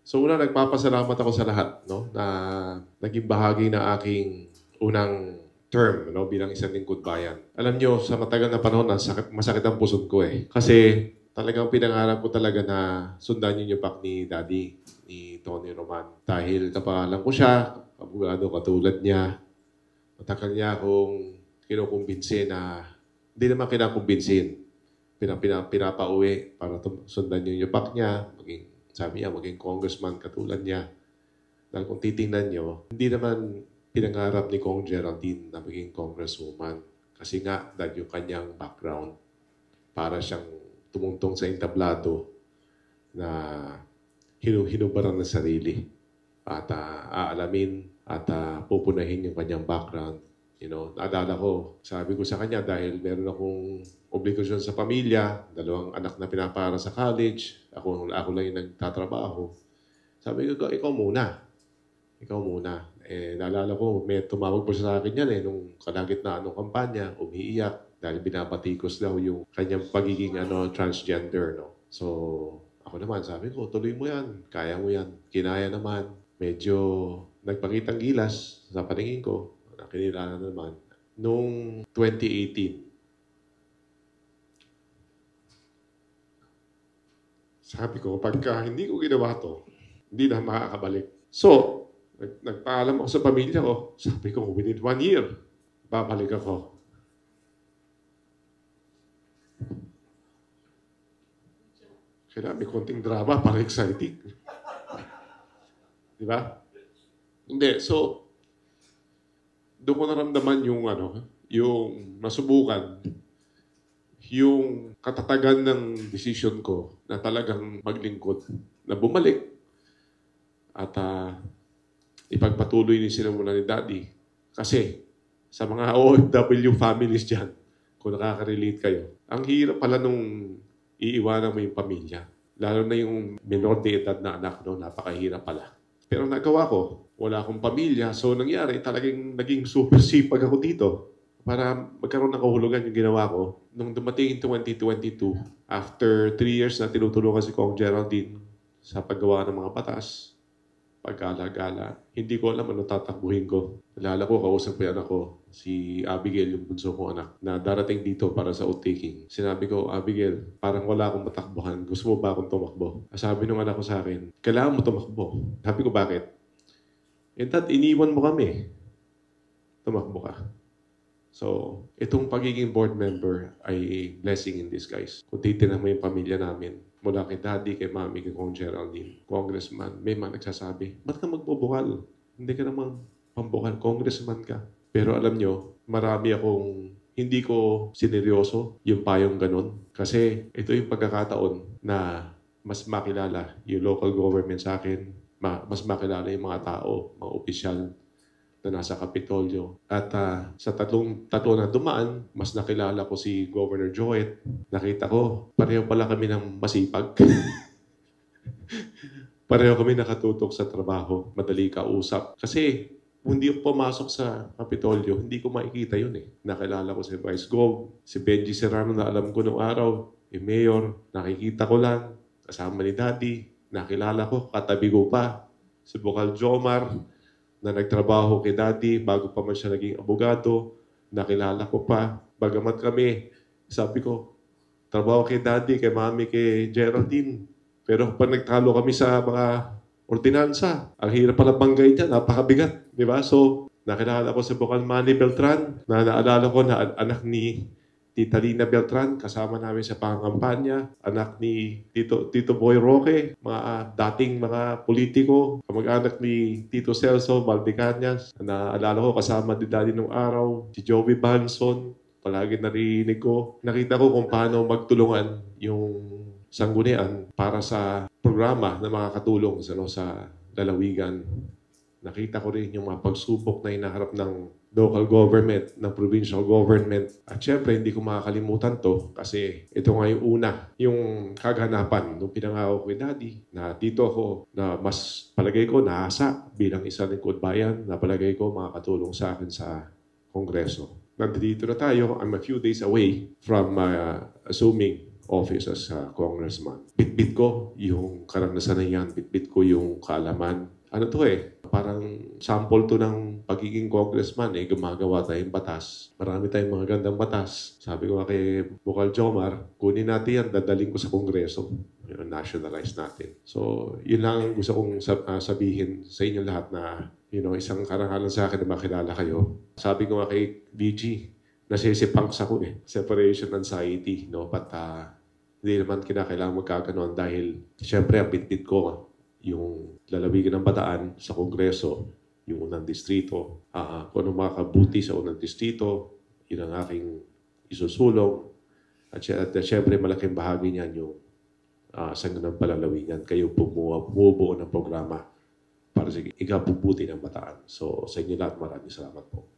So una, nagpapasalamat ako sa lahat, no, na naging bahagi na aking unang term, no, bilang isang lingkod bayan. Alam nyo, sa matagal na panahon, masakit ang puso ko eh. Kasi talagang pinangarap ko talaga na sundan yung pak ni Daddy, ni Tony Roman. Dahil kapangalan ko siya, abogado katulad niya, matagal niya akong kinukumbinsin na, hindi naman kinakumbinsin, pinapauwi para sundan yung yupak niya, sabi niya, maging congressman katulad niya. Dahil kung titingnan niyo, hindi naman pinangarap ni Kong Geraldine na maging congresswoman. Kasi nga, dahil yung kanyang background, para siyang tumungtong sa entablado na hinubaran ng sarili. At aalamin at pupunahin yung kanyang background. You know, naalala ko, sabi ko sa kanya dahil meron akong obligasyon sa pamilya, 2 anak na pinapara sa college, ako lang yung nagtatrabaho. Sabi ko, ikaw muna. Ikaw muna. Eh, naalala ko, may tumawag po siya sa akin yan nung kalagitnaan ng kampanya, umiiyak dahil binabatikos daw yung kanyang pagiging transgender. No? So, ako naman, sabi ko, tuloy mo yan. Kaya mo yan. Kinaya naman. Medyo nagpakitang gilas sa paningin ko. Nakilala naman. Noong 2018, sabi ko, pagka hindi ko ginawa to, hindi na makakabalik. So, nagpaalam ako sa pamilya ko. Sabi ko, within 1 year, babalik ako. Kaya may konting drama para exciting. Di ba? Hindi. So, doon ko naramdaman yung yung masubukan, yung katatagan ng decision ko na talagang maglingkod, na bumalik at ipagpatuloy ni sinimula ni Daddy. Kasi sa mga OFW families dyan, kung nakaka-relate kayo, ang hirap pala nung iiwanan mo yung pamilya. Lalo na yung minor de edad na anak, no? Napakahirap pala. Pero nagawa ko, wala akong pamilya. So nangyari, talagang naging super sipag ako dito para magkaroon ng kahulugan yung ginawa ko. Nung dumating in 2022, after 3 years na tinutulungan si Kong Geraldine sa paggawa ng mga batas, pagkala-gala, hindi ko alam ano tatakbuhin ko. Nalala ko, kausap ko yung anak ko, si Abigail, yung bunso kong anak, na darating dito para sa oath-taking. Sinabi ko, Abigail, parang wala akong matakbuhan. Gusto mo ba akong tumakbo? Sabi nung anak ko sa akin, kailangan mo tumakbo. Sabi ko, bakit? Dad, iniwan mo kami. Tumakbo ka. So, itong pagiging board member ay a blessing in disguise. Kung titignan mo yung pamilya namin, mula kay Daddy, kay Mami, kay Kong Geraldine, congressman, may mga nagsasabi, ba't ka magbubukal? Hindi ka namang pambukal, congressman ka. Pero alam nyo, marami akong hindi ko sineryoso yung payong ganun. Kasi ito yung pagkakataon na mas makilala yung local government sa akin, mas makilala yung mga tao, mga opisyal na nasa Kapitolyo. At sa tatlo na dumaan, mas nakilala ko si Governor Joet. Nakita ko, pareho pala kami ng masipag. Pareho kami nakatutok sa trabaho. Madali kausap. Kasi kung hindi ako pumasok sa Kapitolyo, hindi ko makikita yun eh. Nakilala ko si Vice Gov, si Benji Serrano na alam ko noong araw, yung Mayor, nakikita ko lang, kasama ni Daddy, nakilala ko, katabi ko pa, si Bokal Jomar, na nagtrabaho kay Daddy bago pa man siya naging abogado, nakilala ko pa. Bagamat kami, sabi ko, trabaho kay Daddy, kay Mami, kay Geraldine. Pero pag nagtalo kami sa mga ordinansa, ang hirap pala banggay dyan, napakabigat. Di ba? So, nakilala ko si Bokal Manny Beltran, na naalala ko na anak ni Tita Lina Beltran, kasama namin sa pangampanya, anak ni Tito Boy Roque, mga dating mga politiko, kamag-anak ni Tito Celso Valdecañas, naalala ko kasama ni Daddy nung araw, si Joey Banson, palagi narinig ko. Nakita ko kung paano magtulungan yung sanggunian para sa programa na makakatulong sa lalawigan. Nakita ko rin yung mga pagsubok na hinaharap ng local government, ng provincial government. At syempre, hindi ko makakalimutan to kasi ito nga yung una, yung kaganapan nung pinangako ko kay Daddy na dito ako na mas palagay ko naasa bilang isang lingkod bayan na palagay ko makakatulong sa akin sa Kongreso. Nandito na tayo. I'm a few days away from assuming office as a congressman. Bitbit ko yung karanasan na yan, bitbit ko yung kaalaman. Ano to parang sample to ng pagiging congressman gumagawa tayong batas. Marami tayong mga gandang batas. Sabi ko kay Bukal Jomar, kunin natin yan, dadaling ko sa Kongreso. Nationalize natin. So, yun lang ang gusto kong sabihin sa inyo lahat na isang karangalan sa akin na makilala kayo. Sabi ko nga kay VG, nasisipangs ako separation anxiety, but hindi naman kinakailangan magkaganon dahil syempre ang bitbit ko yung lalawigan ng Bataan sa Kongreso, yung unang distrito, kung anong makakabuti sa unang distrito, yun ang aking isusulong. At syempre malaking bahagi niyan yung sangguniang palalawigan. Kayo bumubuo ng programa para sa ikabubuti ng Bataan. So sa inyo lahat, maraming salamat po.